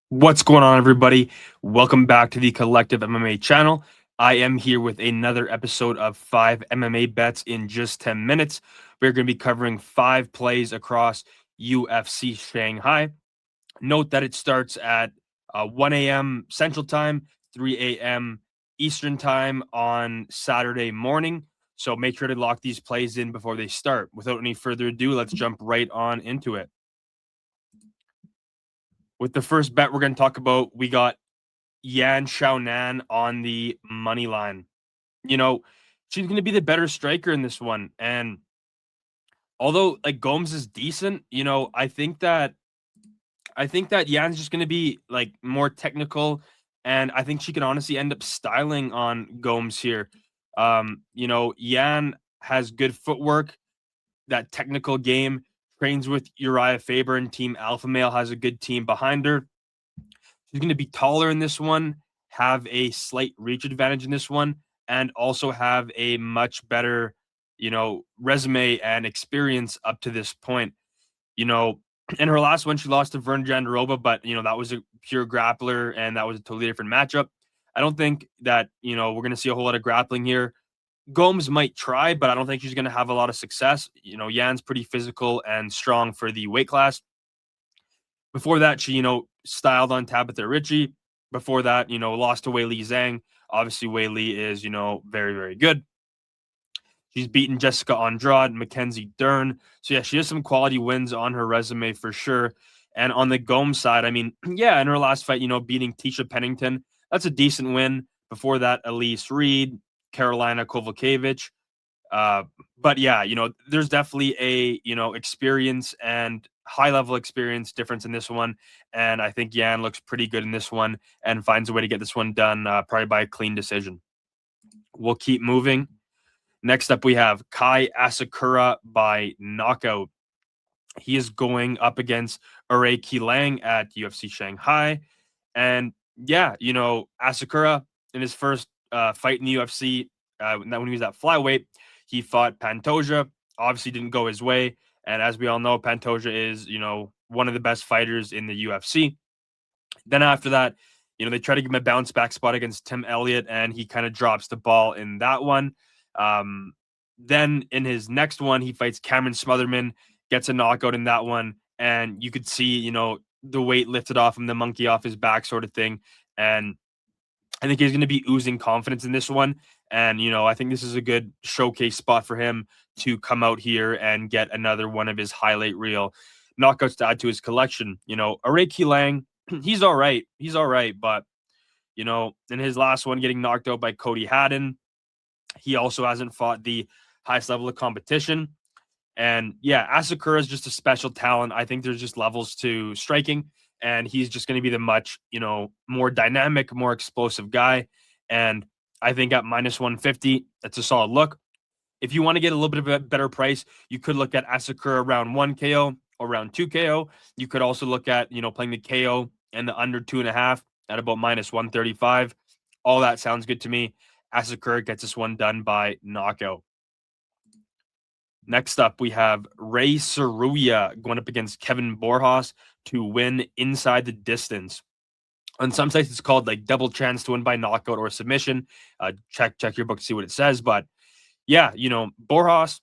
What's going on, everybody? Welcome back to the Collective MMA channel. I am here with another episode of 5 MMA bets in just 10 minutes. We're going to be covering 5 plays across UFC Shanghai. Note that it starts at 1 a.m. Central Time, 3 a.m. Eastern Time on Saturday morning. So make sure to lock these plays in before they start. Without any further ado, let's jump right on into it. With the first bet we're going to talk about, we got Xiaonan on the money line. She's going to be the better striker in this one. And although like Gomes is decent, I think that Yan's just going to be like more technical, and I think she can honestly end up styling on Gomes here. Yan has good footwork, that technical game, trains with Uriah Faber, and Team Alpha Male has a good team behind her. She's going to be taller in this one, have a slight reach advantage in this one, and also have a much better, resume and experience up to this point. You know, in her last one, she lost to Vern Jandaroba, but that was a pure grappler, and that was a totally different matchup. I don't think that we're going to see a whole lot of grappling here. Gomes might try, but I don't think she's going to have a lot of success. Yan's pretty physical and strong for the weight class. Before that, she, styled on Tabitha Ritchie. Before that, lost to Wei Li Zhang. Obviously, Wei Li is, very, very good. She's beaten Jessica Andrade, Mackenzie Dern. So, yeah, she has some quality wins on her resume for sure. And on the Gomes side, I mean, yeah, in her last fight, beating Tisha Pennington, that's a decent win. Before that, Elise Reed, Carolina Kovalevich. But yeah, there's definitely a, experience and high level experience difference in this one. And I think Yan looks pretty good in this one and finds a way to get this one done probably by a clean decision. We'll keep moving. Next up, we have Kai Asakura by knockout. He is going up against Aoriqileng at UFC Shanghai. And yeah, Asakura in his first fight in the UFC, when he was at flyweight, he fought Pantoja. Obviously, didn't go his way. And as we all know, Pantoja is, one of the best fighters in the UFC. Then after that, they try to give him a bounce back spot against Tim Elliott, and he kind of drops the ball in that one. Then in his next one, he fights Cameron Smotherman, gets a knockout in that one. And you could see, the weight lifted off him, the monkey off his back sort of thing. And I think he's going to be oozing confidence in this one. And, I think this is a good showcase spot for him to come out here and get another one of his highlight reel knockouts to add to his collection. Aoriqileng, he's all right. He's all right. But, in his last one, getting knocked out by Cody Haddon, he also hasn't fought the highest level of competition. And yeah, Asakura is just a special talent. I think there's just levels to striking, and he's just going to be the much, more dynamic, more explosive guy. And I think at minus 150, that's a solid look. If you want to get a little bit of a better price, you could look at Asakura around 1 KO or around 2 KO. You could also look at, playing the KO and the under 2.5 at about minus 135. All that sounds good to me. Asakura gets this one done by knockout. Next up, we have Ray Tsuruya going up against Kevin Borjas to win inside the distance. On some sites, it's called like double chance to win by knockout or submission. Check your book to see what it says. But yeah, Borjas,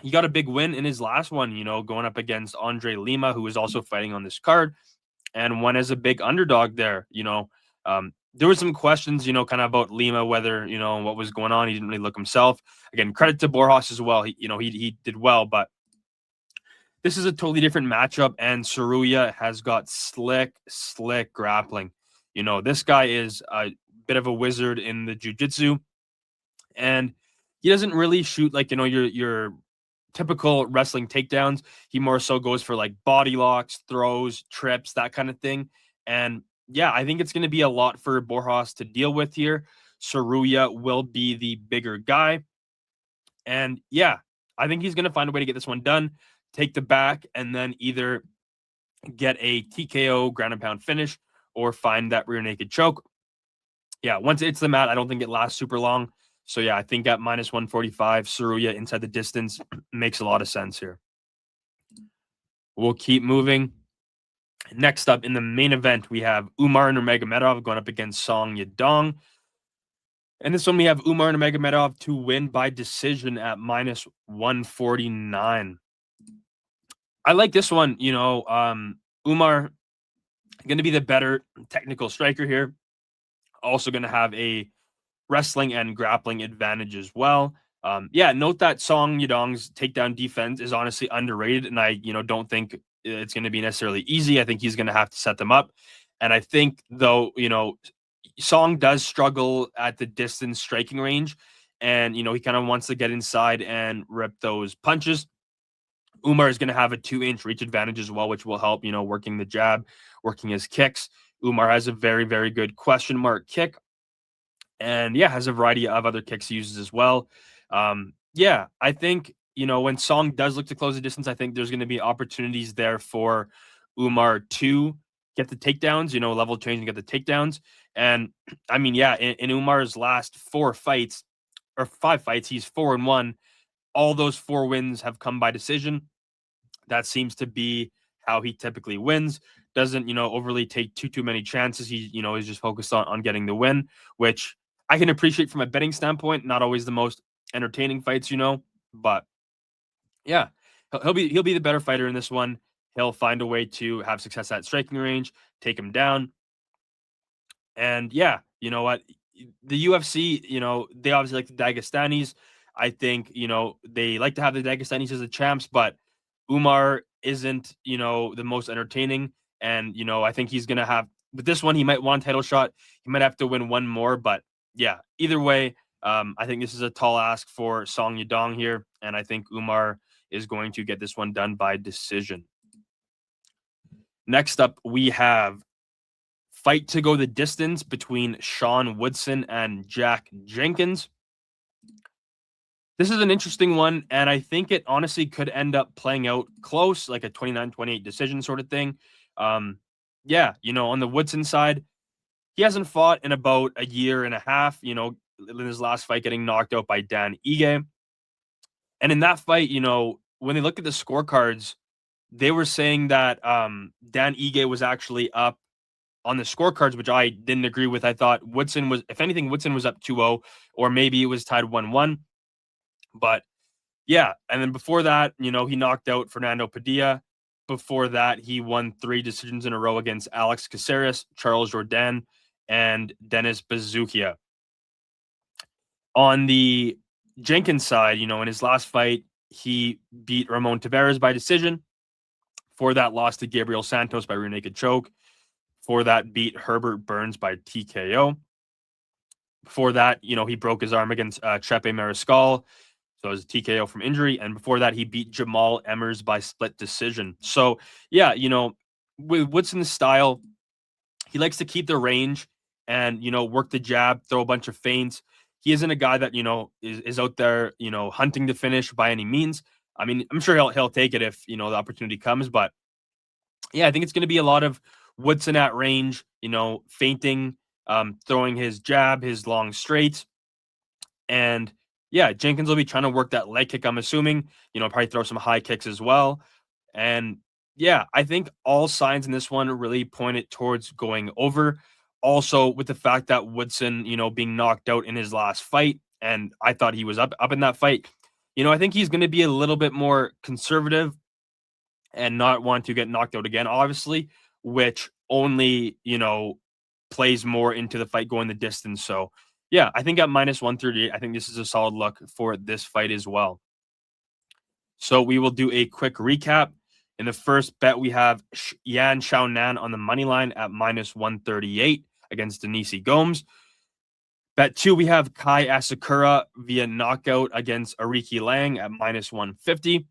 he got a big win in his last one, going up against Andre Lima, who was also fighting on this card, and won as a big underdog there. There were some questions, kind of about Lima, whether, what was going on. He didn't really look himself. Again, credit to Borjas as well. He did well, but this is a totally different matchup, and Tsuruya has got slick grappling. This guy is a bit of a wizard in the jiu-jitsu, and he doesn't really shoot like, your typical wrestling takedowns. He more so goes for like body locks, throws, trips, that kind of thing. And yeah, I think it's going to be a lot for Borjas to deal with here. Tsuruya will be the bigger guy. And yeah, I think he's going to find a way to get this one done, take the back, and then either get a TKO ground and pound finish or find that rear naked choke. Yeah, once it's the mat, I don't think it lasts super long. So yeah, I think at minus 145, Tsuruya inside the distance makes a lot of sense here. We'll keep moving. Next up in the main event, we have Umar Nurmagomedov going up against Song Yadong. And this one we have Umar Nurmagomedov to win by decision at minus 149. I like this one. Umar going to be the better technical striker here. Also going to have a wrestling and grappling advantage as well. Note that Song Yadong's takedown defense is honestly underrated, and I don't think it's going to be necessarily easy. I think he's going to have to set them up, and I think though Song does struggle at the distance striking range, and he kind of wants to get inside and rip those punches. Umar is going to have a 2-inch reach advantage as well, which will help, working the jab, working his kicks. Umar has a very, very good question mark kick, and has a variety of other kicks he uses as well. I think, when Song does look to close the distance, I think there's going to be opportunities there for Umar to get the takedowns, level change and get the takedowns. And I mean, in Umar's last 5 fights, he's 4-1. All those 4 wins have come by decision. That seems to be how he typically wins. Doesn't, overly take too many chances. He, is just focused on getting the win, which I can appreciate from a betting standpoint. Not always the most entertaining fights, but yeah, he'll be the better fighter in this one. He'll find a way to have success at striking range, take him down. And you know what? The UFC, they obviously like the Dagestanis. I think, they like to have the Dagestanis as the champs, but Umar isn't, the most entertaining. And, I think he's going to have, with this one, he might want a title shot. He might have to win one more, but either way, I think this is a tall ask for Song Yadong here. And I think Umar is going to get this one done by decision. Next up, we have fight to go the distance between Sean Woodson and Jack Jenkins. This is an interesting one, and I think it honestly could end up playing out close, like a 29-28 decision sort of thing. On the Woodson side, he hasn't fought in about a year and a half, in his last fight getting knocked out by Dan Ige. And in that fight, when they look at the scorecards, they were saying that Dan Ige was actually up on the scorecards, which I didn't agree with. I thought Woodson was, if anything, Woodson was up 2-0, or maybe it was tied 1-1. But and then before that, he knocked out Fernando Padilla. Before that, he won 3 decisions in a row against Alex Caceres, Charles Jourdain, and Dennis Bazookia. On the Jenkins side, in his last fight, he beat Ramon Tavares by decision. For that, lost to Gabriel Santos by rear naked choke. For that, beat Herbert Burns by TKO. Before that, he broke his arm against Chepe Mariscal. So it was a TKO from injury. And before that, he beat Jamal Emmers by split decision. So, with Woodson's style, he likes to keep the range and, work the jab, throw a bunch of feints. He isn't a guy that, is out there, hunting to finish by any means. I mean, I'm sure he'll take it if, the opportunity comes. But, I think it's going to be a lot of Woodson at range, feinting, throwing his jab, his long straight. And, Jenkins will be trying to work that leg kick, I'm assuming, probably throw some high kicks as well. And, I think all signs in this one really pointed towards going over. Also, with the fact that Woodson, being knocked out in his last fight, and I thought he was up in that fight, I think he's going to be a little bit more conservative and not want to get knocked out again, obviously, which only, plays more into the fight going the distance. So, I think at minus 138, I think this is a solid look for this fight as well. So we will do a quick recap. In the first bet, we have Yan Xiaonan on the money line at minus 138 against Denise Gomes. Bet 2, we have Kai Asakura via knockout against Aoriqileng at minus 150.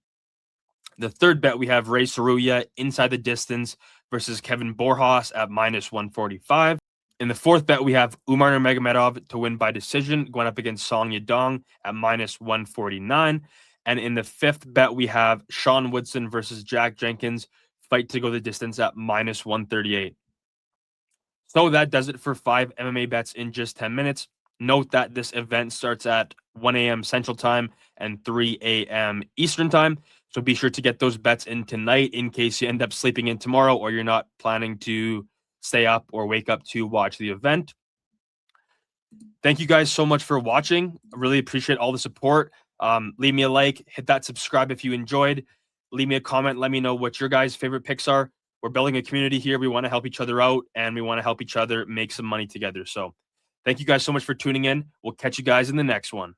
The third bet, we have Ray Tsuruya inside the distance versus Kevin Borjas at minus 145. In the fourth bet, we have Umar Nurmagomedov to win by decision going up against Song Yadong at minus 149. And in the fifth bet, we have Sean Woodson versus Jack Jenkins, fight to go the distance at minus 138. So that does it for 5 MMA bets in just 10 minutes. Note that this event starts at 1 a.m. Central Time and 3 a.m. Eastern Time. So be sure to get those bets in tonight in case you end up sleeping in tomorrow or you're not planning to stay up or wake up to watch the event. Thank you guys so much for watching. I really appreciate all the support. Leave me a like, hit that subscribe if you enjoyed. Leave me a comment. Let me know what your guys' favorite picks are. We're building a community here. We want to help each other out, and we want to help each other make some money together. So thank you guys so much for tuning in. We'll catch you guys in the next one.